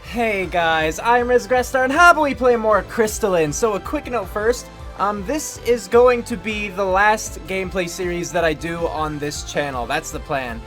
Hey guys, I'm Grestar, and how about we play more Crystalline? So a quick note first, this is going to be the last gameplay series that I do on this channel. That's the plan.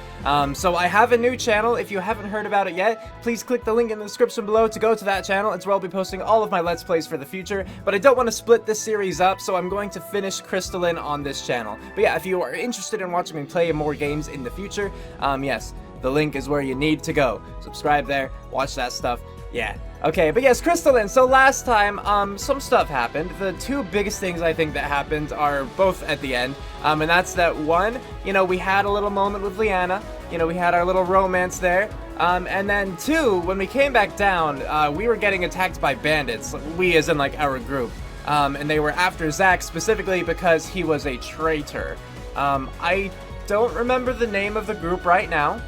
So I have a new channel. If you haven't heard about it yet, please click the link in the description below to go to that channel. It's where I'll be posting all of my Let's Plays for the future. But I don't want to split this series up, so I'm going to finish Crystalline on this channel. But yeah, if you are interested in watching me play more games in the future, yes, the link is where you need to go. Subscribe there, watch that stuff. Yeah. Okay, but yes, Crystalline. So last time, some stuff happened. The two biggest things I think that happened are both at the end. And that's that one, we had a little moment with Liana. We had our little romance there. And then two, when we came back down, we were getting attacked by bandits. We as in, like, our group. And they were after Zach specifically because he was a traitor. I don't remember the name of the group right now.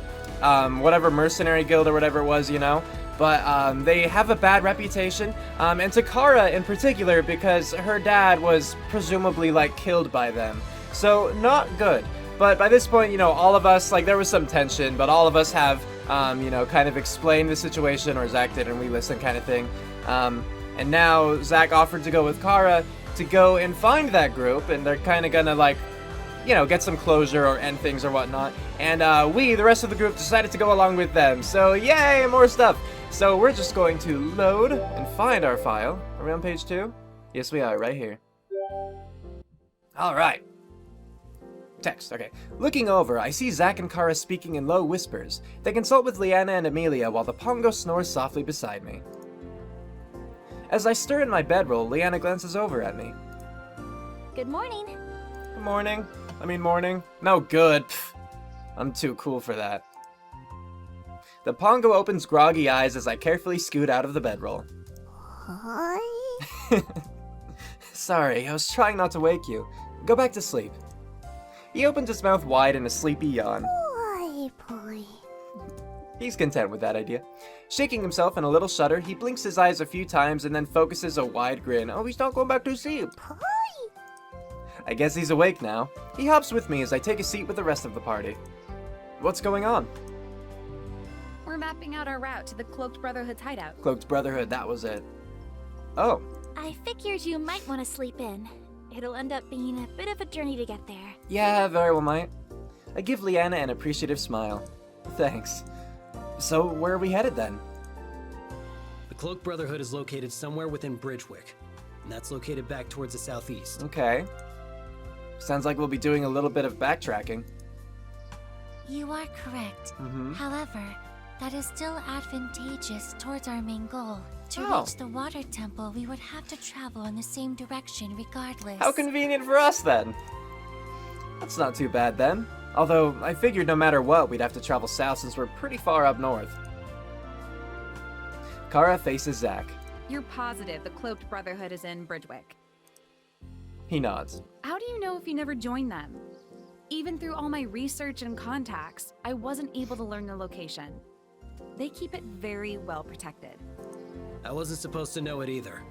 Whatever mercenary guild or whatever it was, But they have a bad reputation, and Takara in particular, because her dad was presumably, like, killed by them. So, not good. But by this point, all of us, like, there was some tension, but all of us have, kind of explained the situation, or Zach did and we listened kind of thing. And now Zach offered to go with Kara to go and find that group, and they're kind of gonna, like, get some closure or end things or whatnot. And we, the rest of the group, decided to go along with them. So, yay, more stuff. So we're just going to load and find our file. Are we on page 2? Yes, we are, right here. Alright. Text, okay. Looking over, I see Zach and Kara speaking in low whispers. They consult with Liana and Amelia while the Pongo snores softly beside me. As I stir in my bedroll, Liana glances over at me. Good morning. Good morning. Morning. No, good. Pfft. I'm too cool for that. The Pongo opens groggy eyes as I carefully scoot out of the bedroll. Hi. Sorry, I was trying not to wake you. Go back to sleep. He opened his mouth wide in a sleepy yawn. Boy. He's content with that idea. Shaking himself in a little shudder, he blinks his eyes a few times and then focuses a wide grin. Oh, he's not going back to sleep. I guess he's awake now. He hops with me as I take a seat with the rest of the party. What's going on? We're mapping out our route to the Cloaked Brotherhood's hideout. Cloaked Brotherhood, that was it. Oh. I figured you might want to sleep in. It'll end up being a bit of a journey to get there. Yeah, very well might. I give Liana an appreciative smile. Thanks. So, where are we headed then? The Cloaked Brotherhood is located somewhere within Bridgewick, and that's located back towards the southeast. Okay. Sounds like we'll be doing a little bit of backtracking. You are correct. However, that is still advantageous towards our main goal. To reach the water temple, we would have to travel in the same direction regardless. How convenient for us then. That's not too bad then. Although, I figured no matter what, we'd have to travel south since we're pretty far up north. Kara faces Zach. You're positive the Cloaked Brotherhood is in Bridgewick? He nods. How do you know if you never joined them? Even through all my research and contacts, I wasn't able to learn the location. They keep it very well protected. I wasn't supposed to know it either.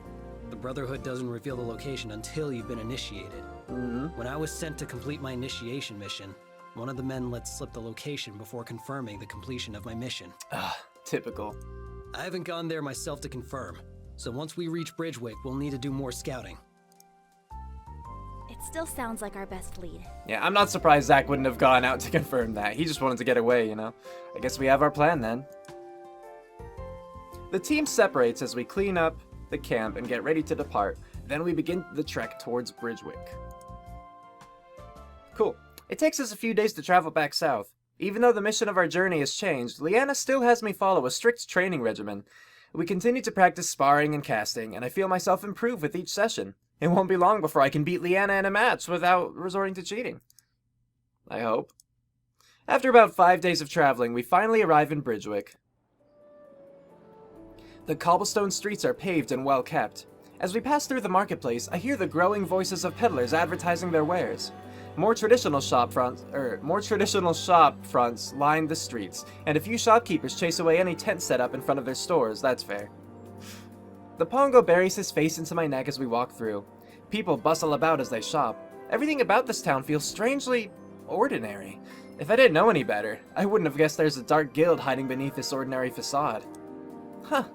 The Brotherhood doesn't reveal the location until you've been initiated. When I was sent to complete my initiation mission, one of the men let slip the location before confirming the completion of my mission. Typical. I haven't gone there myself to confirm, so once we reach Bridgewick, we'll need to do more scouting. It still sounds like our best lead. Yeah, I'm not surprised Zach wouldn't have gone out to confirm that. He just wanted to get away, I guess we have our plan then. The team separates as we clean up the camp and get ready to depart. Then we begin the trek towards Bridgewick. Cool. It takes us a few days to travel back south. Even though the mission of our journey has changed, Liana still has me follow a strict training regimen. We continue to practice sparring and casting, and I feel myself improve with each session. It won't be long before I can beat Liana in a match without resorting to cheating. I hope. After about 5 days of traveling, we finally arrive in Bridgewick. The cobblestone streets are paved and well kept. As we pass through the marketplace, I hear the growing voices of peddlers advertising their wares. More traditional shop fronts line the streets, and a few shopkeepers chase away any tent set up in front of their stores. That's fair. The Pongo buries his face into my neck as we walk through. People bustle about as they shop. Everything about this town feels strangely ordinary. If I didn't know any better, I wouldn't have guessed there's a dark guild hiding beneath this ordinary facade. Huh,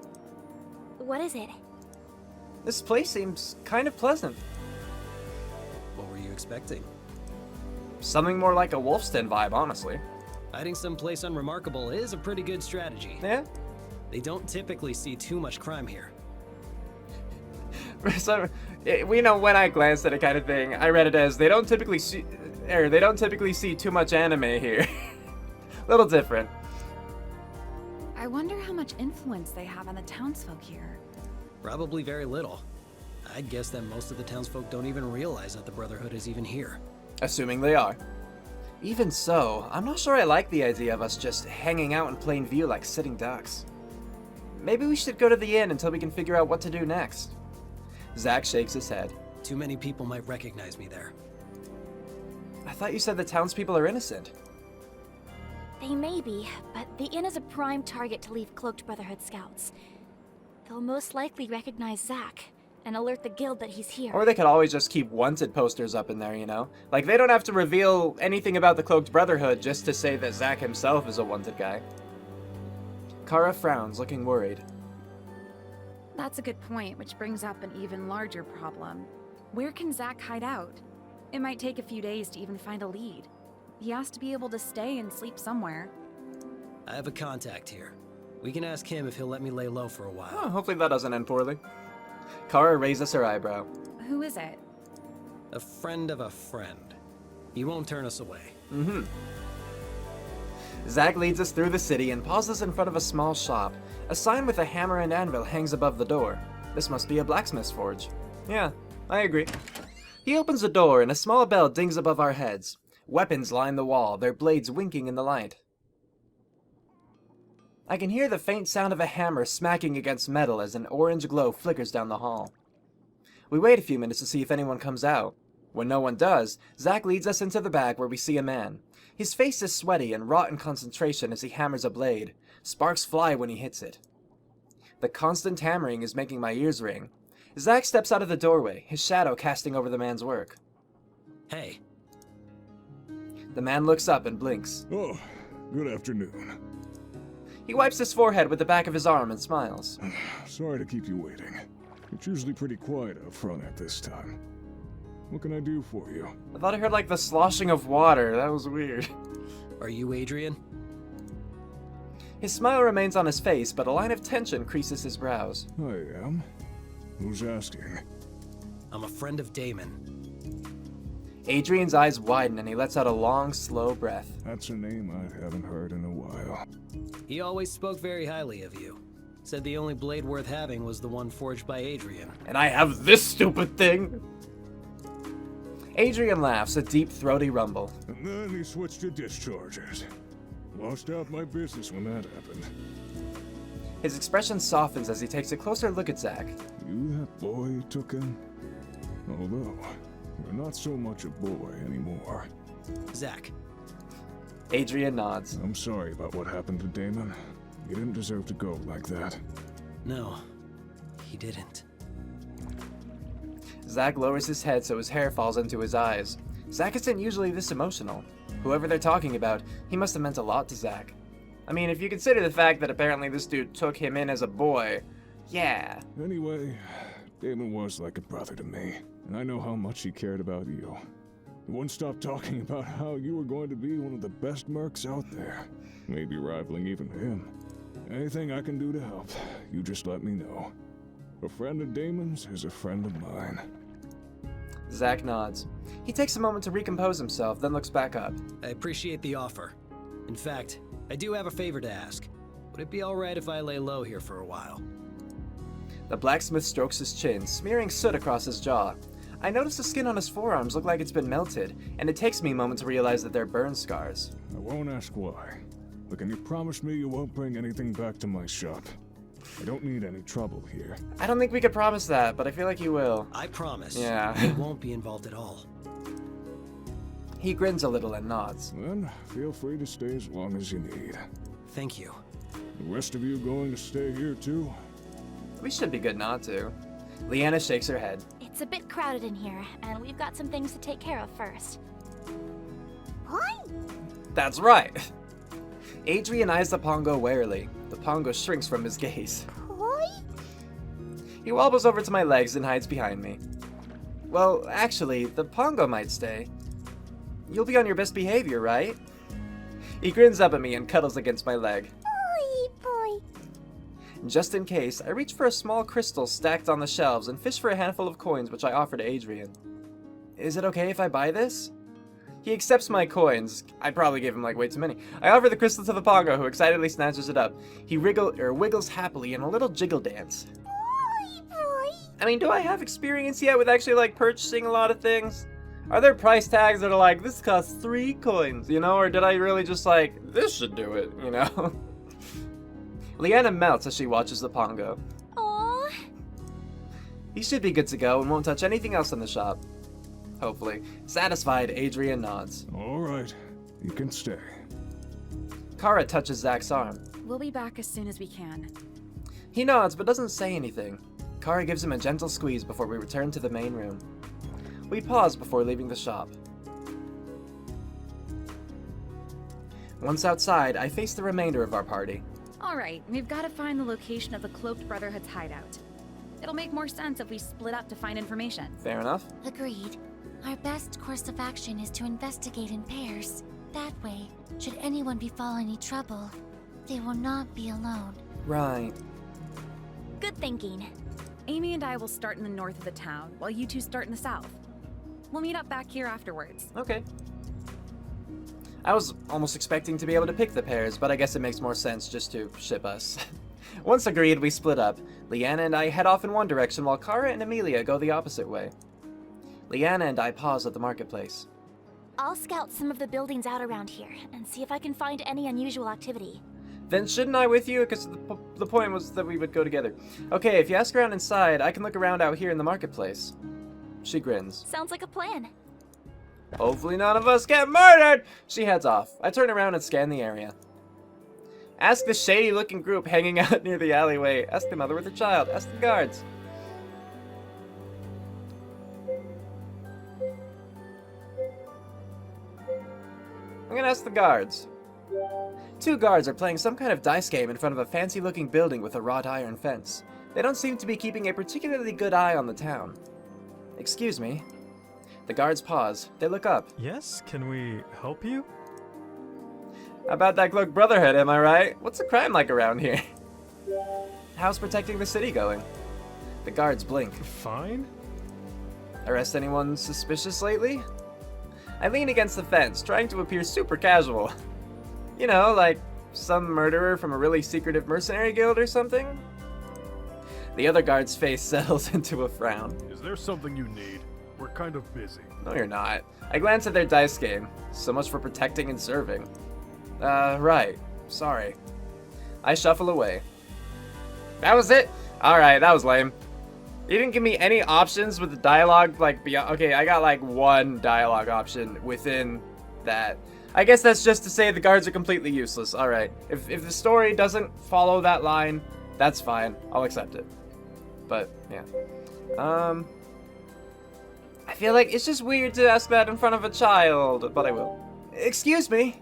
What is it? This place seems kind of pleasant. What were you expecting? Something more like a Wolf's Den vibe, honestly. Hiding someplace unremarkable is a pretty good strategy. Yeah? They don't typically see too much crime here. So, we know when I glanced at it kind of thing, I read it as they don't typically see too much anime here. Little different. I wonder how much influence they have on the townsfolk here. Probably very little. I'd guess that most of the townsfolk don't even realize that the Brotherhood is even here. Assuming they are. Even so, I'm not sure I like the idea of us just hanging out in plain view like sitting ducks. Maybe we should go to the inn until we can figure out what to do next. Zack shakes his head. Too many people might recognize me there. I thought you said the townspeople are innocent. They may be, but the inn is a prime target to leave cloaked Brotherhood scouts. They'll most likely recognize Zack and alert the guild that he's here. Or they could always just keep wanted posters up in there, you know? Like, they don't have to reveal anything about the Cloaked Brotherhood just to say that Zack himself is a wanted guy. Kara frowns, looking worried. That's a good point, which brings up an even larger problem. Where can Zack hide out? It might take a few days to even find a lead. He has to be able to stay and sleep somewhere. I have a contact here. We can ask him if he'll let me lay low for a while. Oh, hopefully that doesn't end poorly. Kara raises her eyebrow. Who is it? A friend of a friend. He won't turn us away. Mm-hmm. Zack leads us through the city and pauses in front of a small shop. A sign with a hammer and anvil hangs above the door. This must be a blacksmith's forge. Yeah, I agree. He opens the door and a small bell dings above our heads. Weapons line the wall, their blades winking in the light. I can hear the faint sound of a hammer smacking against metal as an orange glow flickers down the hall. We wait a few minutes to see if anyone comes out. When no one does, Zack leads us into the back where we see a man. His face is sweaty and wrought in concentration as he hammers a blade. Sparks fly when he hits it. The constant hammering is making my ears ring. Zack steps out of the doorway, his shadow casting over the man's work. Hey. The man looks up and blinks. Oh, good afternoon. He wipes his forehead with the back of his arm and smiles. Sorry to keep you waiting. It's usually pretty quiet up front at this time. What can I do for you? I thought I heard like the sloshing of water. That was weird. Are you Adrian? His smile remains on his face, but a line of tension creases his brows. I am. Who's asking? I'm a friend of Damon. Adrian's eyes widen and he lets out a long, slow breath. That's a name I haven't heard in a while. He always spoke very highly of you. Said the only blade worth having was the one forged by Adrian. And I have this stupid thing! Adrian laughs, a deep, throaty rumble. And then he switched to discharges. Lost out my business when that happened. His expression softens as he takes a closer look at Zack. You that boy you took in? Although, you're not so much a boy anymore. Zack. Adrian nods. I'm sorry about what happened to Damon. You didn't deserve to go like that. No, he didn't. Zack lowers his head so his hair falls into his eyes. Zack isn't usually this emotional. Whoever they're talking about, he must have meant a lot to Zack. I mean, if you consider the fact that apparently this dude took him in as a boy, yeah. Anyway, Damon was like a brother to me, and I know how much he cared about you. He wouldn't stop talking about how you were going to be one of the best mercs out there, maybe rivaling even him. Anything I can do to help, you just let me know. A friend of Damon's is a friend of mine. Zack nods. He takes a moment to recompose himself, then looks back up. I appreciate the offer. In fact, I do have a favor to ask. Would it be alright if I lay low here for a while? The blacksmith strokes his chin, smearing soot across his jaw. I notice the skin on his forearms look like it's been melted, and it takes me a moment to realize that they're burn scars. I won't ask why, but can you promise me you won't bring anything back to my shop? I don't need any trouble here. I don't think we could promise that, but I feel like you will. I promise. Yeah. I won't be involved at all. He grins a little and nods. Then, feel free to stay as long as you need. Thank you. The rest of you going to stay here too? We should be good not to. Leanna shakes her head. It's a bit crowded in here, and we've got some things to take care of first. What? That's right. Adrian eyes the Pongo warily. The Pongo shrinks from his gaze. He wobbles over to my legs and hides behind me. Well, actually, the Pongo might stay. You'll be on your best behavior, right? He grins up at me and cuddles against my leg. Boy. Just in case, I reach for a small crystal stacked on the shelves and fish for a handful of coins which I offer to Adrian. Is it okay if I buy this? He accepts my coins. I probably gave him like way too many. I offer the crystal to the Pongo, who excitedly snatches it up. He wiggles happily in a little jiggle dance. Boy. I mean, do I have experience yet with actually like purchasing a lot of things? Are there price tags that are like, this costs 3 coins, you know? Or did I really just like, this should do it, you know? Leanna melts as she watches the Pongo. Aww. He should be good to go and won't touch anything else in the shop. Hopefully. Satisfied, Adrian nods. All right, you can stay. Kara touches Zach's arm. We'll be back as soon as we can. He nods but doesn't say anything. Kara gives him a gentle squeeze before we return to the main room. We pause before leaving the shop. Once outside, I face the remainder of our party. Alright, we've got to find the location of the Cloaked Brotherhood's hideout. It'll make more sense if we split up to find information. Fair enough. Agreed. Our best course of action is to investigate in pairs. That way, should anyone befall any trouble, they will not be alone. Right. Good thinking. Amy and I will start in the north of the town, while you two start in the south. We'll meet up back here afterwards. Okay. I was almost expecting to be able to pick the pairs, but I guess it makes more sense just to ship us. Once agreed, we split up. Leanna and I head off in one direction while Kara and Amelia go the opposite way. Leanna and I pause at the marketplace. I'll scout some of the buildings out around here and see if I can find any unusual activity. Then shouldn't I with you? Because the point was that we would go together. Okay, if you ask around inside, I can look around out here in the marketplace. She grins. Sounds like a plan. Hopefully none of us get murdered! She heads off. I turn around and scan the area. Ask the shady-looking group hanging out near the alleyway. Ask the mother with her child. Ask the guards. I'm gonna ask the guards. 2 guards are playing some kind of dice game in front of a fancy-looking building with a wrought iron fence. They don't seem to be keeping a particularly good eye on the town. Excuse me. The guards pause. They look up. Yes, can we help you? How about that Cloaked Brotherhood, am I right? What's the crime like around here? How's protecting the city going? The guards blink. Fine. Arrest anyone suspicious lately? I lean against the fence, trying to appear super casual. You know, like some murderer from a really secretive mercenary guild or something? The other guard's face settles into a frown. Is there something you need? We're kind of busy. No, you're not. I glance at their dice game. So much for protecting and serving. Right. Sorry. I shuffle away. That was it? Alright, that was lame. You didn't give me any options with the dialogue, like, beyond. Okay, I got, like, 1 dialogue option within that. I guess that's just to say the guards are completely useless. Alright. If the story doesn't follow that line, that's fine. I'll accept it. But, yeah. I feel like it's just weird to ask that in front of a child, but I will. Excuse me.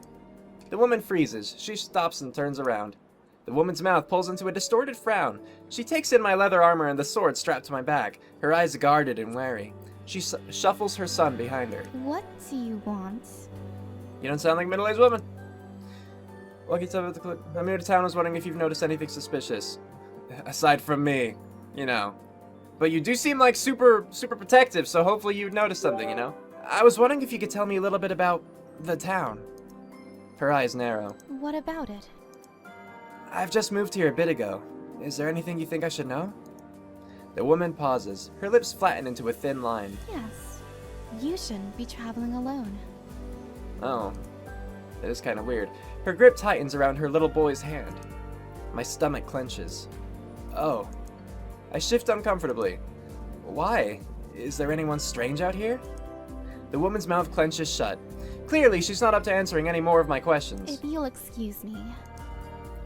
The woman freezes. She stops and turns around. The woman's mouth pulls into a distorted frown. She takes in my leather armor and the sword strapped to my back, her eyes guarded and wary. She shuffles her son behind her. What do you want? You don't sound like a middle-aged woman. Lucky to have the clip. I'm new to town. I was wondering if you've noticed anything suspicious. Aside from me, you know. But you do seem like super protective, so hopefully you'd notice something, you know? I was wondering if you could tell me a little bit about the town. Her eyes narrow. What about it? I've just moved here a bit ago. Is there anything you think I should know? The woman pauses. Her lips flatten into a thin line. Yes. You shouldn't be traveling alone. Oh. That is kind of weird. Her grip tightens around her little boy's hand. My stomach clenches. Oh. I shift uncomfortably. Why? Is there anyone strange out here? The woman's mouth clenches shut. Clearly, she's not up to answering any more of my questions. If you'll excuse me.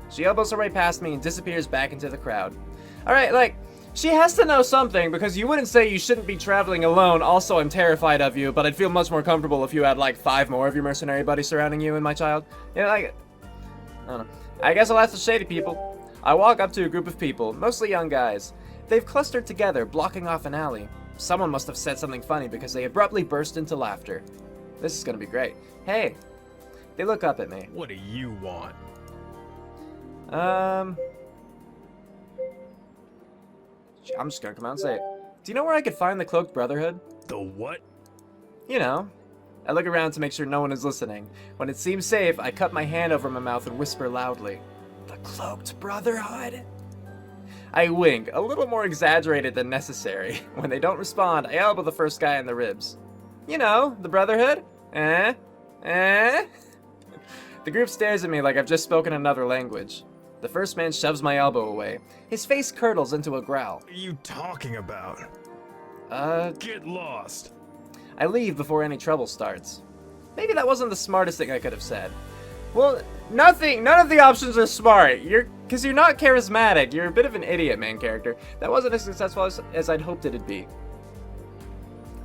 She elbows her way past me and disappears back into the crowd. Alright, like, she has to know something, because you wouldn't say you shouldn't be traveling alone. Also, I'm terrified of you, but I'd feel much more comfortable if you had, like, 5 more of your mercenary buddies surrounding you and my child. You know, like, I don't know. I guess I'll ask the shady people. I walk up to a group of people, mostly young guys. They've clustered together, blocking off an alley. Someone must have said something funny because they abruptly burst into laughter. This is gonna be great. Hey! They look up at me. What do you want? I'm just gonna come out and say it. Do you know where I could find the Cloaked Brotherhood? The what? You know. I look around to make sure no one is listening. When it seems safe, I cup my hand over my mouth and whisper loudly. The Cloaked Brotherhood? I wink, a little more exaggerated than necessary. When they don't respond, I elbow the first guy in the ribs. You know, the Brotherhood? Eh? Eh? The group stares at me like I've just spoken another language. The first man shoves my elbow away. His face curdles into a growl. What are you talking about? Get lost. I leave before any trouble starts. Maybe that wasn't the smartest thing I could have said. Well, none of the options are smart. Because you're not charismatic. You're a bit of an idiot, main character. That wasn't as successful as I'd hoped it'd be.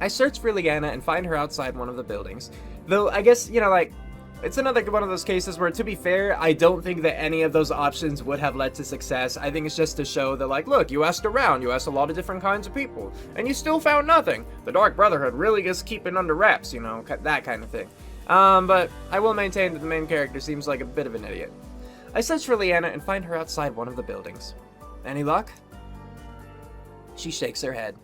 I search for Leanna and find her outside one of the buildings. Though, I guess, you know, like, it's another one of those cases where, to be fair, I don't think that any of those options would have led to success. I think it's just to show that, like, look, you asked around, you asked a lot of different kinds of people, and you still found nothing. The Dark Brotherhood really is keeping under wraps, you know, that kind of thing. But I will maintain that the main character seems like a bit of an idiot. I search for Leanna and find her outside one of the buildings. Any luck? She shakes her head.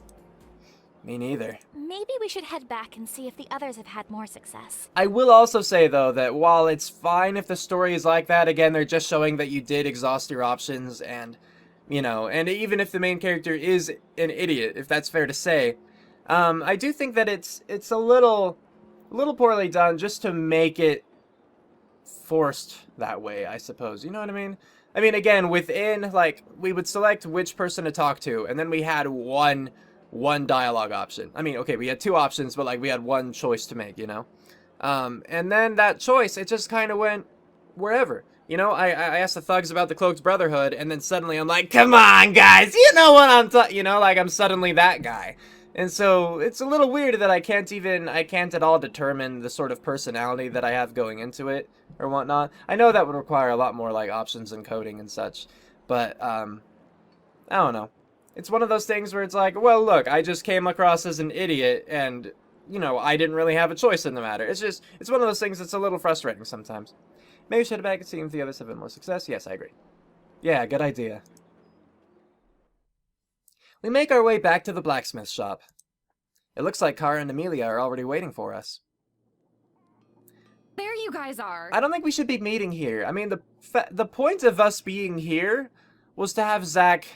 Me neither. Maybe we should head back and see if the others have had more success. I will also say, though, that while it's fine if the story is like that, again, they're just showing that you did exhaust your options, and, you know, and even if the main character is an idiot, if that's fair to say, I do think that it's a little poorly done just to make it forced that way, I suppose. You know what I mean? I mean, again, within, like, we would select which person to talk to, and then we had one dialogue option. I mean, okay, we had two options, but, like, we had one choice to make, you know? And then that choice, it just kind of went wherever. You know, I asked the thugs about the Cloaked Brotherhood, and then suddenly I'm like, come on, guys, you know what I'm talking, you know, like, I'm suddenly that guy. And so, it's a little weird that I can't at all determine the sort of personality that I have going into it, or whatnot. I know that would require a lot more, like, options and coding and such, but, I don't know. It's one of those things where it's like, well, look, I just came across as an idiot, and, you know, I didn't really have a choice in the matter. It's one of those things that's a little frustrating sometimes. Maybe we should head back and see if the others have had more success. Yes, I agree. Yeah, good idea. We make our way back to the blacksmith shop. It looks like Kara and Amelia are already waiting for us. There you guys are. I don't think we should be meeting here. I mean, the point of us being here was to have Zack...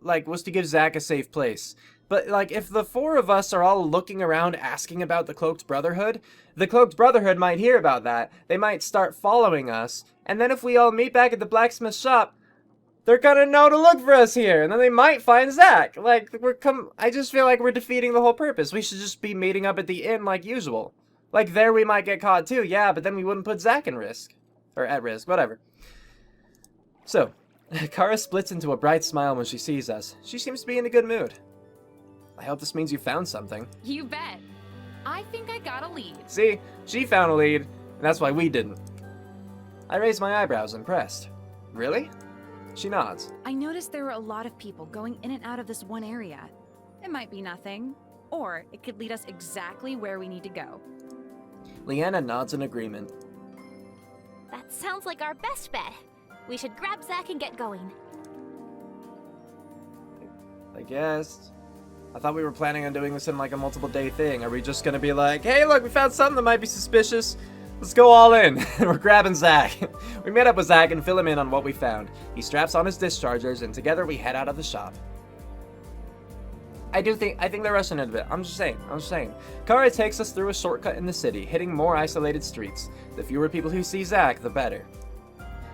was to give Zack a safe place. But, like, if the four of us are all looking around asking about the Cloaked Brotherhood, the Cloaked Brotherhood might hear about that. They might start following us. And then if we all meet back at the blacksmith shop, they're gonna know to look for us here. And then they might find Zack. Like, I just feel like we're defeating the whole purpose. We should just be meeting up at the inn like usual. Like, there we might get caught too, yeah, but then we wouldn't put Zack in risk. Or at risk, whatever. So... Kara splits into a bright smile when she sees us. She seems to be in a good mood. I hope this means you found something. You bet. I think I got a lead. See, she found a lead, and that's why we didn't. I raise my eyebrows, impressed. Really? She nods. I noticed there were a lot of people going in and out of this one area. It might be nothing, or it could lead us exactly where we need to go. Leanna nods in agreement. That sounds like our best bet. We should grab Zack and get going. I guess. I thought we were planning on doing this in like a multiple day thing. Are we just gonna be like, hey look, we found something that might be suspicious. Let's go all in. We're grabbing Zack. We met up with Zack and fill him in on what we found. He straps on his dischargers and together we head out of the shop. I think they're rushing it a bit. I'm just saying. Kara takes us through a shortcut in the city, hitting more isolated streets. The fewer people who see Zack, the better.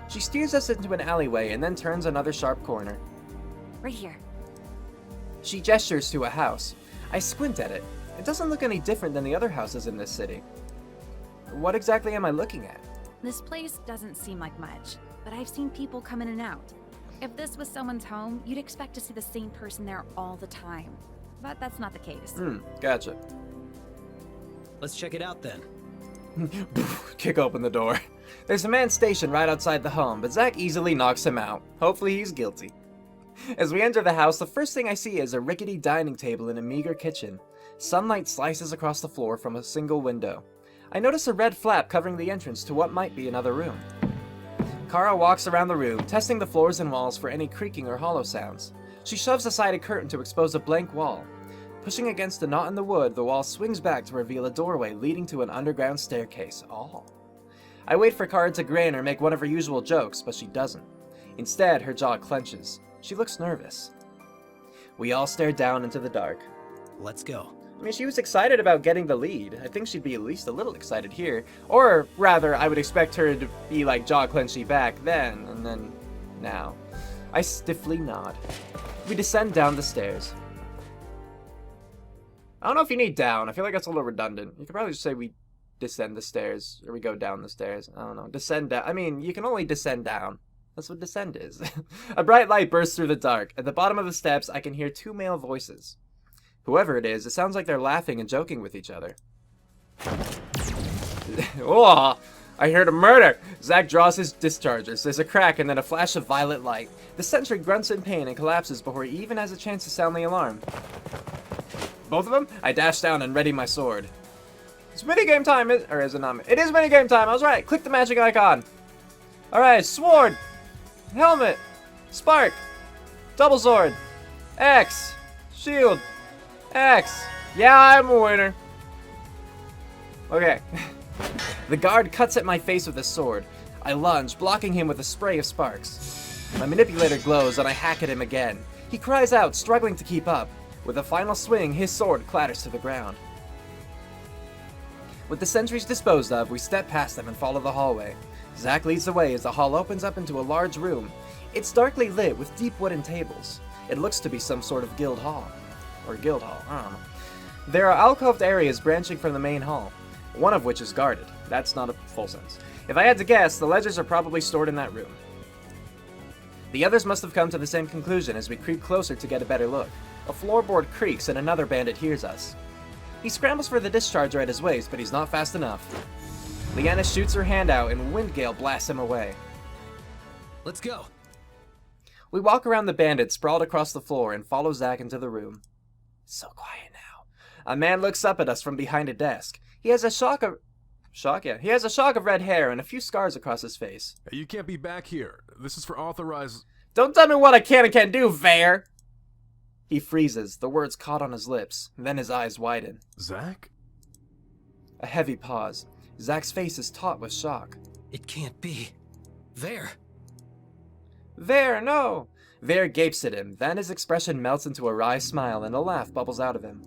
She steers us into an alleyway and then turns another sharp corner. Right here. She gestures to a house. I squint at it. It doesn't look any different than the other houses in this city. What exactly am I looking at? This place doesn't seem like much, but I've seen people come in and out. If this was someone's home, you'd expect to see the same person there all the time. But that's not the case. Gotcha. Let's check it out then. Kick open the door. There's a man stationed right outside the home, but Zack easily knocks him out. Hopefully he's guilty. As we enter the house, the first thing I see is a rickety dining table in a meager kitchen. Sunlight slices across the floor from a single window. I notice a red flap covering the entrance to what might be another room. Kara walks around the room, testing the floors and walls for any creaking or hollow sounds. She shoves aside a curtain to expose a blank wall. Pushing against a knot in the wood, the wall swings back to reveal a doorway leading to an underground staircase. Oh. I wait for Kara to grin or make one of her usual jokes, but she doesn't. Instead, her jaw clenches. She looks nervous. We all stare down into the dark. Let's go. I mean, she was excited about getting the lead. I think she'd be at least a little excited here. Or, rather, I would expect her to be like jaw clenchy back then, and then now. I stiffly nod. We descend down the stairs. I don't know if you need down. I feel like that's a little redundant. You could probably just say we descend the stairs, or we go down the stairs. I don't know. Descend down. I mean, you can only descend down. That's what descend is. A bright light bursts through the dark. At the bottom of the steps, I can hear two male voices. Whoever it is, it sounds like they're laughing and joking with each other. Oh, I heard a murder! Zack draws his dischargers. There's a crack and then a flash of violet light. The sentry grunts in pain and collapses before he even has a chance to sound the alarm. Both of them? I dash down and ready my sword. It's minigame time, or is it not? It is minigame time, I was right. Click the magic icon. Alright, sword, helmet, spark, double sword, X, shield, X. Yeah, I'm a winner. Okay. The guard cuts at my face with a sword. I lunge, blocking him with a spray of sparks. My manipulator glows and I hack at him again. He cries out, struggling to keep up. With a final swing, his sword clatters to the ground. With the sentries disposed of, we step past them and follow the hallway. Zack leads the way as the hall opens up into a large room. It's darkly lit with deep wooden tables. It looks to be some sort of guild hall. Or guild hall, I don't know. There are alcoved areas branching from the main hall, one of which is guarded. That's not a full sense. If I had to guess, the ledgers are probably stored in that room. The others must have come to the same conclusion as we creep closer to get a better look. A floorboard creaks and another bandit hears us. He scrambles for the discharger at his waist, but he's not fast enough. Leanna shoots her hand out and Windgale blasts him away. Let's go. We walk around the bandit sprawled across the floor and follow Zack into the room. So quiet now. A man looks up at us from behind a desk. He has a shock of red hair and a few scars across his face. Hey, you can't be back here. This is for authorized... Don't tell me what I can and can't do, Vare! He freezes, the words caught on his lips, then his eyes widen. Zack? A heavy pause. Zack's face is taut with shock. It can't be. There. Vare, no! Vare gapes at him, then his expression melts into a wry smile and a laugh bubbles out of him.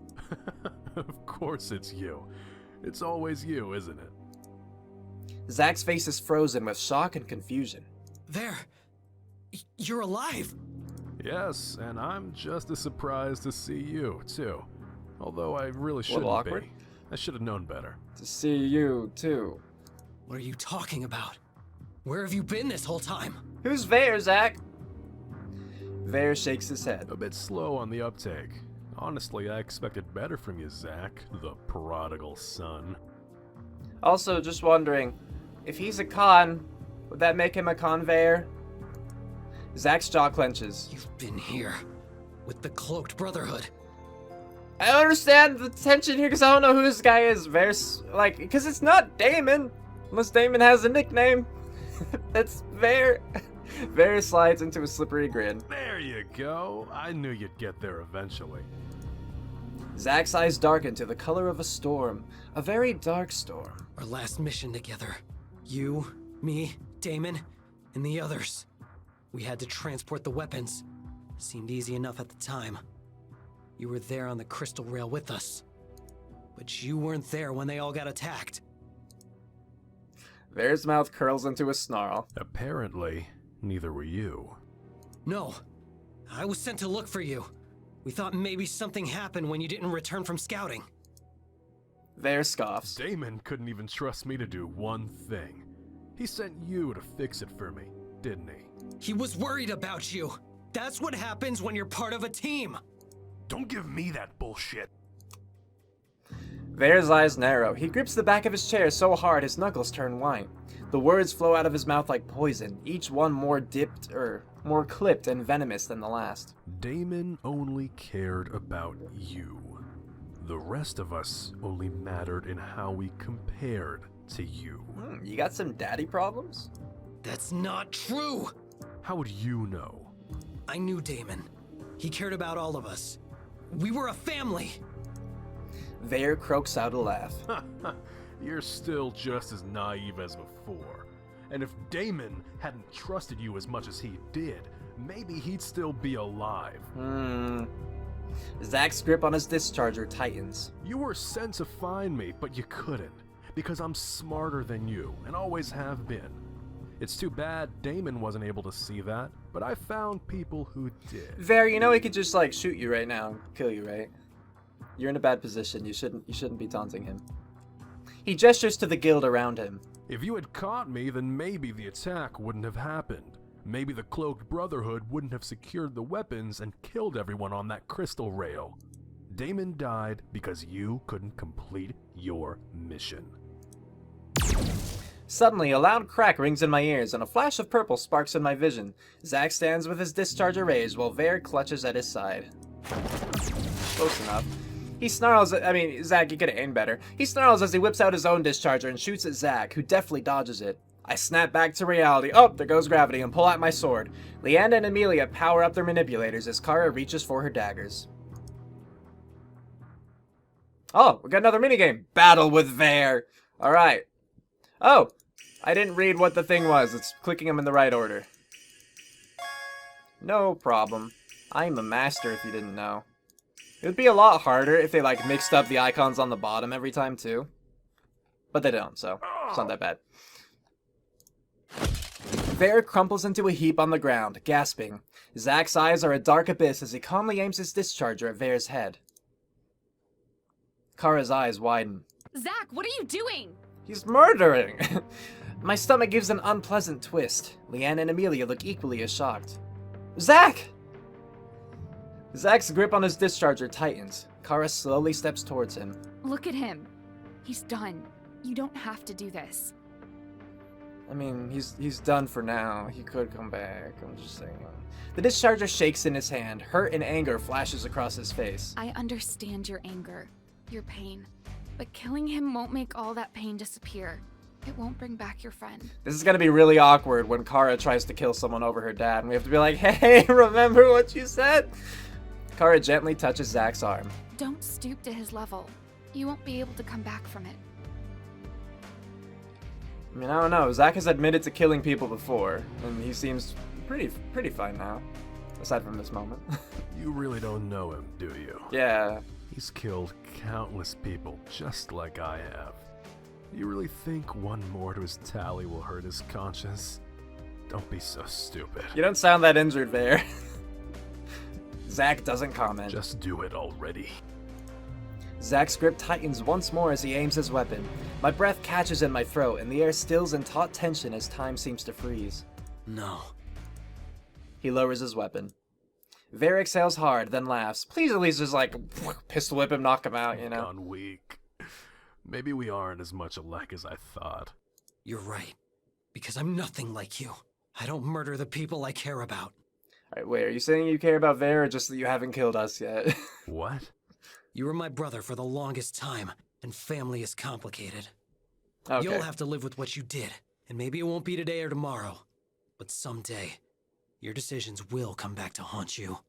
Of course it's you. It's always you, isn't it? Zack's face is frozen with shock and confusion. There. You're alive. Yes, and I'm just as surprised to see you, too. Although I really shouldn't awkward. be. I should have known better. To see you, too. What are you talking about? Where have you been this whole time? Who's Vare, Zack? Vare shakes his head. A bit slow on the uptake. Honestly, I expected better from you, Zack, the prodigal son. Also, just wondering, if he's a con, would that make him a conveyor? Zack's jaw clenches. You've been here with the Cloaked Brotherhood. I don't understand the tension here because I don't know who this guy is. Vare's, like, because it's not Damon. Unless Damon has a nickname. That's Vare. Vare slides into a slippery grin. There you go. I knew you'd get there eventually. Zack's eyes darken to the color of a storm. A very dark storm. Our last mission together. You, me, Damon, and the others. We had to transport the weapons. Seemed easy enough at the time. You were there on the crystal rail with us. But you weren't there when they all got attacked. Vare's mouth curls into a snarl. Apparently, neither were you. No. I was sent to look for you. We thought maybe something happened when you didn't return from scouting. Vare scoffs. Damon couldn't even trust me to do one thing. He sent you to fix it for me, didn't he? He was worried about you. That's what happens when you're part of a team. Don't give me that bullshit. Vare's eyes narrow. He grips the back of his chair so hard his knuckles turn white. The words flow out of his mouth like poison, each one more more clipped and venomous than the last. Damon only cared about you. The rest of us only mattered in how we compared to you. You got some daddy problems? That's not true! How would you know? I knew Damon. He cared about all of us. We were a family! Vare croaks out a laugh. You're still just as naive as before. And if Damon hadn't trusted you as much as he did, maybe he'd still be alive. Zach's grip on his discharger tightens. You were sent to find me, but you couldn't, because I'm smarter than you, and always have been. It's too bad Damon wasn't able to see that, but I found people who did. Vare, you know he could just, like, shoot you right now and kill you, right? You're in a bad position. You shouldn't be taunting him. He gestures to the guild around him. If you had caught me, then maybe the attack wouldn't have happened. Maybe the Cloaked Brotherhood wouldn't have secured the weapons and killed everyone on that crystal rail. Damon died because you couldn't complete your mission. Suddenly, a loud crack rings in my ears, and a flash of purple sparks in my vision. Zach stands with his discharger raised, while Vare clutches at his side. Close enough. He snarls Zach, you could've aimed better. He snarls as he whips out his own discharger and shoots at Zach, who deftly dodges it. I snap back to reality. Oh, there goes gravity, and pull out my sword. Leanna and Amelia power up their manipulators as Kara reaches for her daggers. Oh, we got another minigame. Battle with Vare. Alright. Oh, I didn't read what the thing was. It's clicking them in the right order. No problem. I'm a master if you didn't know. It would be a lot harder if they, like, mixed up the icons on the bottom every time, too. But they don't, so it's not that bad. Vare crumples into a heap on the ground, gasping. Zach's eyes are a dark abyss as he calmly aims his discharger at Vare's head. Kara's eyes widen. Zach, what are you doing? He's murdering! My stomach gives an unpleasant twist. Leanna and Amelia look equally as shocked. Zach! Zach's grip on his discharger tightens. Kara slowly steps towards him. Look at him. He's done. You don't have to do this. I mean, he's done for now. He could come back. I'm just saying. The discharger shakes in his hand. Hurt and anger flashes across his face. I understand your anger, your pain, but killing him won't make all that pain disappear. It won't bring back your friend. This is gonna be really awkward when Kara tries to kill someone over her dad, and we have to be like, hey, remember what you said? Kara gently touches Zach's arm. Don't stoop to his level. You won't be able to come back from it. I mean, I don't know. Zach has admitted to killing people before, and he seems pretty fine now, aside from this moment. You really don't know him, do you? Yeah. He's killed countless people, just like I have. You really think one more to his tally will hurt his conscience? Don't be so stupid. You don't sound that injured, Vare. Zach doesn't comment. Just do it already. Zach's grip tightens once more as he aims his weapon. My breath catches in my throat, and the air stills in taut tension as time seems to freeze. No. He lowers his weapon. Vare exhales hard, then laughs. Please at least just, like, pistol whip him, knock him out, you know? Gone weak. Maybe we aren't as much alike as I thought. You're right. Because I'm nothing like you. I don't murder the people I care about. Alright, wait, are you saying you care about Vare or just that you haven't killed us yet? What? You were my brother for the longest time, and family is complicated. Okay. You'll have to live with what you did, and maybe it won't be today or tomorrow. But someday, your decisions will come back to haunt you.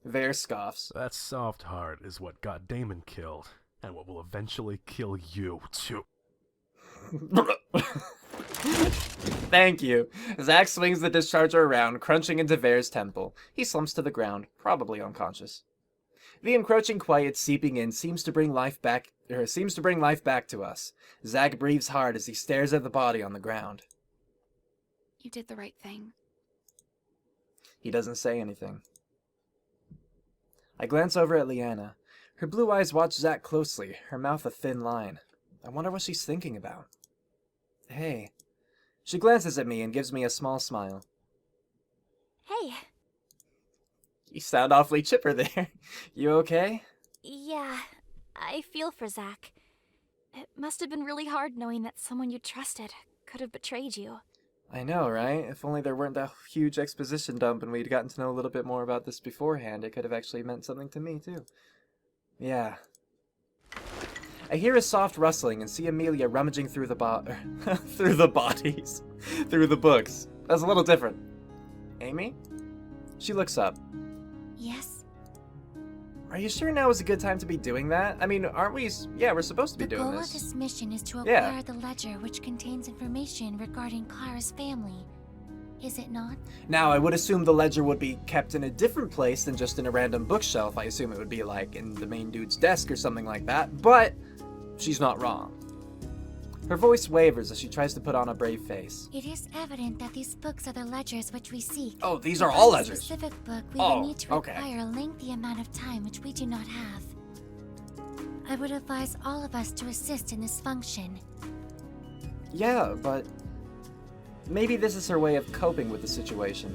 Vare scoffs. That soft heart is what got Damon killed, and what will eventually kill you, too. Thank you. Zach swings the discharger around, crunching into Vare's temple. He slumps to the ground, probably unconscious. The encroaching quiet seeping in seems to bring life back to us. Zach breathes hard as he stares at the body on the ground. You did the right thing. He doesn't say anything. I glance over at Leanna. Her blue eyes watch Zach closely, her mouth a thin line. I wonder what she's thinking about. Hey. She glances at me and gives me a small smile. Hey. You sound awfully chipper there. You okay? Yeah. I feel for Zach. It must have been really hard knowing that someone you trusted could have betrayed you. I know, right? If only there weren't that huge exposition dump and we'd gotten to know a little bit more about this beforehand, it could have actually meant something to me, too. Yeah. I hear a soft rustling and see Amelia rummaging through the through the bodies. Through the books. That's a little different. Amy? She looks up. Yes? Are you sure now is a good time to be doing that? I mean, aren't we... Yeah, we're supposed to be doing The goal this. of this mission is to acquire the ledger which contains information regarding Kara's family. Is it not? Now, I would assume the ledger would be kept in a different place than just in a random bookshelf. I assume it would be, like, in the main dude's desk or something like that, but she's not wrong. Her voice wavers as she tries to put on a brave face. It is evident that these books are the ledgers which we seek. Oh, these are all For ledgers. a specific book, we Oh, will need to okay. require a lengthy amount of time which we do not have. I would advise all of us to assist in this function. Yeah, but maybe this is her way of coping with the situation.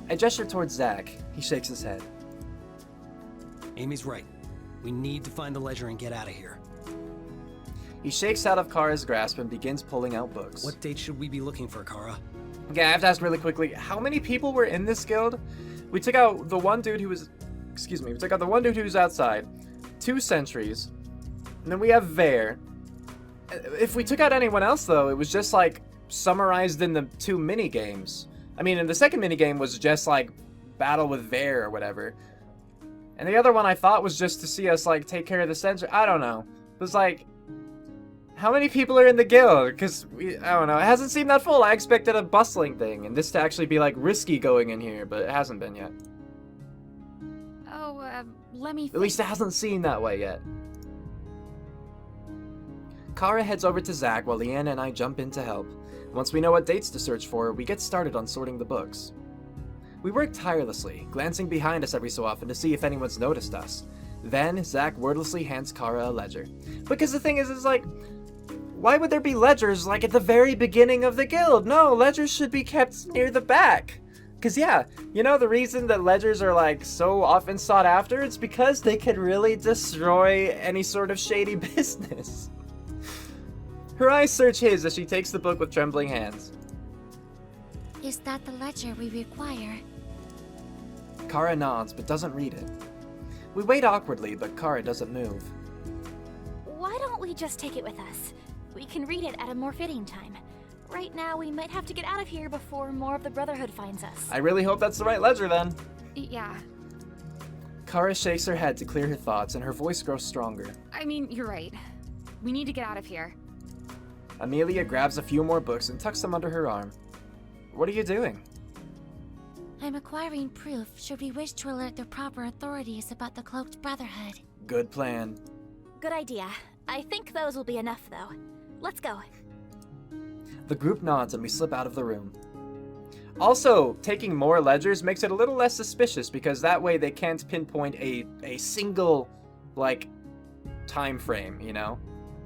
I gesture towards Zach. He shakes his head. Amy's right. We need to find the ledger and get out of here. He shakes out of Kara's grasp and begins pulling out books. What date should we be looking for, Kara? Okay, I have to ask really quickly, how many people were in this guild? We took out the one dude who was... Excuse me, we took out the one dude who was outside, 2 sentries, and then we have Vare. If we took out anyone else, though, it was just, like, summarized in the 2 mini-games. I mean, and the second mini-game was just, like, battle with Vare or whatever. And the other one I thought was just to see us, like, take care of the sentry. I don't know. It was like... How many people are in the guild? Because, I don't know, it hasn't seemed that full. I expected a bustling thing, and this to actually be, like, risky going in here, but it hasn't been yet. Oh, let me At least it hasn't seemed that way yet. Kara heads over to Zach while Leanna and I jump in to help. Once we know what dates to search for, we get started on sorting the books. We work tirelessly, glancing behind us every so often to see if anyone's noticed us. Then, Zach wordlessly hands Kara a ledger. Because the thing is like... Why would there be ledgers, like, at the very beginning of the guild? No, ledgers should be kept near the back. Because, yeah, you know the reason that ledgers are, like, so often sought after? It's because they could really destroy any sort of shady business. Her eyes search his as she takes the book with trembling hands. Is that the ledger we require? Kara nods, but doesn't read it. We wait awkwardly, but Kara doesn't move. Why don't we just take it with us? We can read it at a more fitting time. Right now, we might have to get out of here before more of the Brotherhood finds us. I really hope that's the right ledger, then. Yeah. Kara shakes her head to clear her thoughts, and her voice grows stronger. I mean, you're right. We need to get out of here. Amelia grabs a few more books and tucks them under her arm. What are you doing? I'm acquiring proof should we wish to alert the proper authorities about the Cloaked Brotherhood. Good plan. Good idea. I think those will be enough, though. Let's go. The group nods and we slip out of the room. Also, taking more ledgers makes it a little less suspicious because that way they can't pinpoint a single, like, time frame, you know?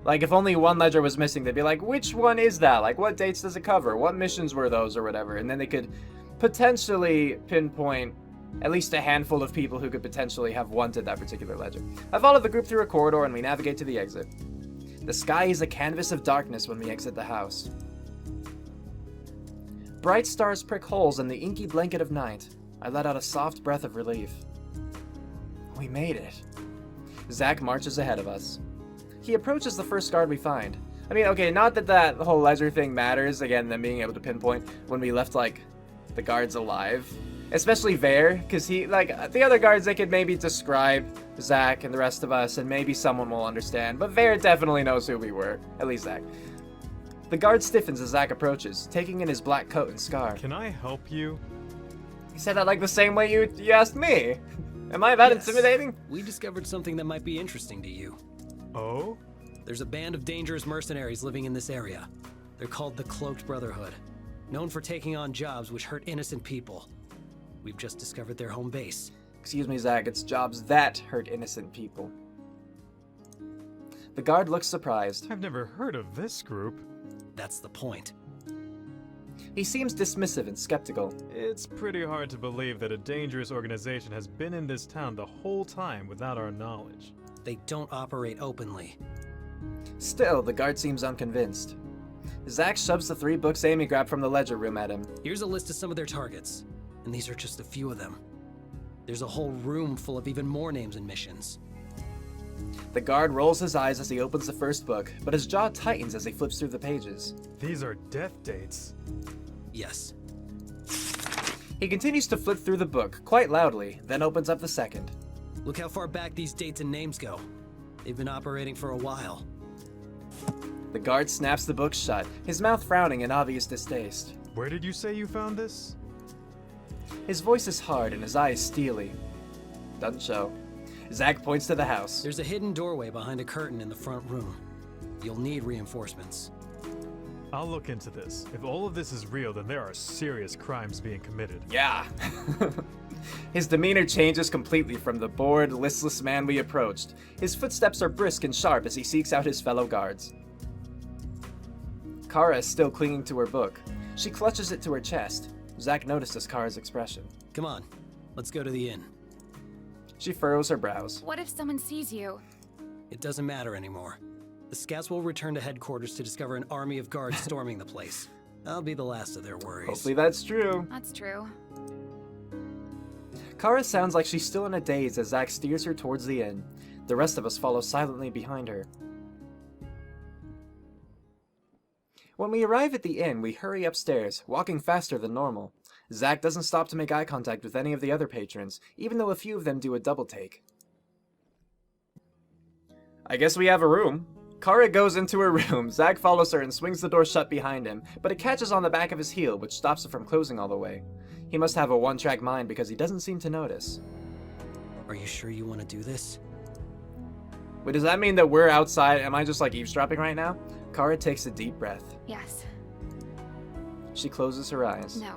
Like, if only one ledger was missing, they'd be like, which one is that? Like, what dates does it cover? What missions were those or whatever? And then they could potentially pinpoint at least a handful of people who could potentially have wanted that particular ledger. I follow the group through a corridor and we navigate to the exit. The sky is a canvas of darkness when we exit the house. Bright stars prick holes in the inky blanket of night. I let out a soft breath of relief. We made it. Zach marches ahead of us. He approaches the first guard we find. I mean, okay, not that that whole ledger thing matters, again, them being able to pinpoint when we left, like, the guards alive. Especially Vare, because he, like, the other guards, they could maybe describe Zach and the rest of us, and maybe someone will understand, but Vare definitely knows who we were, at least Zach. The guard stiffens as Zach approaches, taking in his black coat and scarf. Can I help you? He said that like the same way you asked me. Am I that intimidating? We discovered something that might be interesting to you. Oh? There's a band of dangerous mercenaries living in this area. They're called the Cloaked Brotherhood, known for taking on jobs which hurt innocent people. We've just discovered their home base. Excuse me, Zach, it's jobs that hurt innocent people. The guard looks surprised. I've never heard of this group. That's the point. He seems dismissive and skeptical. It's pretty hard to believe that a dangerous organization has been in this town the whole time without our knowledge. They don't operate openly. Still, the guard seems unconvinced. Zack shoves the 3 books Amy grabbed from the ledger room at him. Here's a list of some of their targets, and these are just a few of them. There's a whole room full of even more names and missions. The guard rolls his eyes as he opens the first book, but his jaw tightens as he flips through the pages. These are death dates. Yes. He continues to flip through the book, quite loudly, then opens up the second. Look how far back these dates and names go. They've been operating for a while. The guard snaps the book shut, his mouth frowning in obvious distaste. Where did you say you found this? His voice is hard and his eyes steely. Doesn't show. Zack points to the house. There's a hidden doorway behind a curtain in the front room. You'll need reinforcements. I'll look into this. If all of this is real, then there are serious crimes being committed. Yeah. His demeanor changes completely from the bored, listless man we approached. His footsteps are brisk and sharp as he seeks out his fellow guards. Kara is still clinging to her book. She clutches it to her chest. Zack notices Kara's expression. Come on, let's go to the inn. She furrows her brows. What if someone sees you? It doesn't matter anymore. The scouts will return to headquarters to discover an army of guards storming the place. I'll be the last of their worries. Hopefully that's true. That's true. Kara sounds like she's still in a daze as Zack steers her towards the inn. The rest of us follow silently behind her. When we arrive at the inn, we hurry upstairs, walking faster than normal. Zack doesn't stop to make eye contact with any of the other patrons, even though a few of them do a double take. I guess we have a room. Kara goes into her room. Zack follows her and swings the door shut behind him, but it catches on the back of his heel, which stops it from closing all the way. He must have a one-track mind because he doesn't seem to notice. Are you sure you want to do this? Wait, does that mean that we're outside? Am I just like eavesdropping right now? Kara takes a deep breath. Yes. She closes her eyes. No.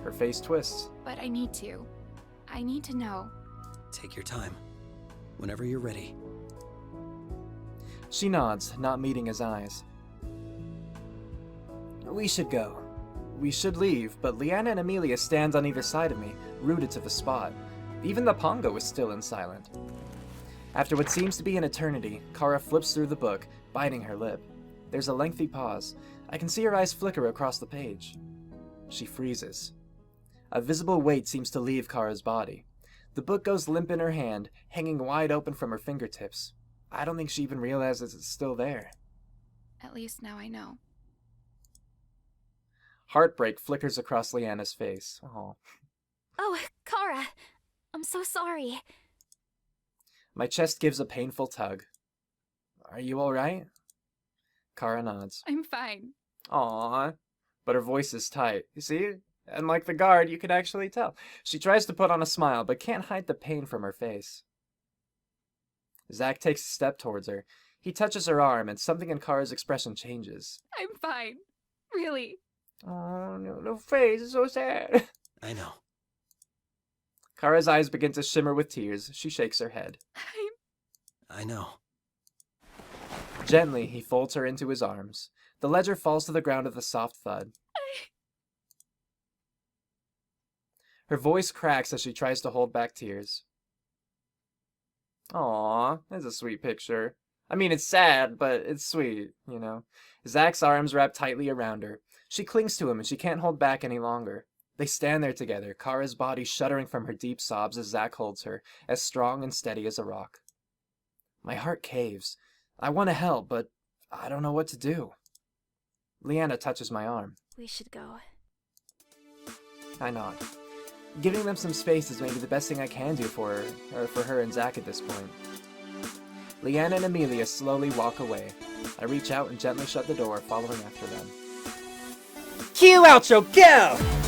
Her face twists. But I need to. I need to know. Take your time. Whenever you're ready. She nods, not meeting his eyes. We should go. We should leave, but Leanna and Amelia stand on either side of me, rooted to the spot. Even the Pongo is still and silent. After what seems to be an eternity, Kara flips through the book, biting her lip. There's a lengthy pause. I can see her eyes flicker across the page. She freezes. A visible weight seems to leave Kara's body. The book goes limp in her hand, hanging wide open from her fingertips. I don't think she even realizes it's still there. At least now I know. Heartbreak flickers across Leanna's face. Oh. Oh, Kara. I'm so sorry. My chest gives a painful tug. Are you alright? Kara nods. I'm fine. Aww. But her voice is tight. You see? And like the guard, you can actually tell. She tries to put on a smile, but can't hide the pain from her face. Zack takes a step towards her. He touches her arm, and something in Kara's expression changes. I'm fine. Really. Oh, no face is so sad. I know. Kara's eyes begin to shimmer with tears. She shakes her head. I know. Gently, he folds her into his arms. The ledger falls to the ground with a soft thud. Her voice cracks as she tries to hold back tears. Aww, that's a sweet picture. I mean, it's sad, but it's sweet, you know. Zack's arms wrap tightly around her. She clings to him and she can't hold back any longer. They stand there together, Kara's body shuddering from her deep sobs as Zack holds her, as strong and steady as a rock. My heart caves. I want to help, but I don't know what to do. Leanna touches my arm. We should go. I nod. Giving them some space is maybe the best thing I can do for her, or for her and Zack at this point. Leanna and Amelia slowly walk away. I reach out and gently shut the door, following after them. Cue outro, go!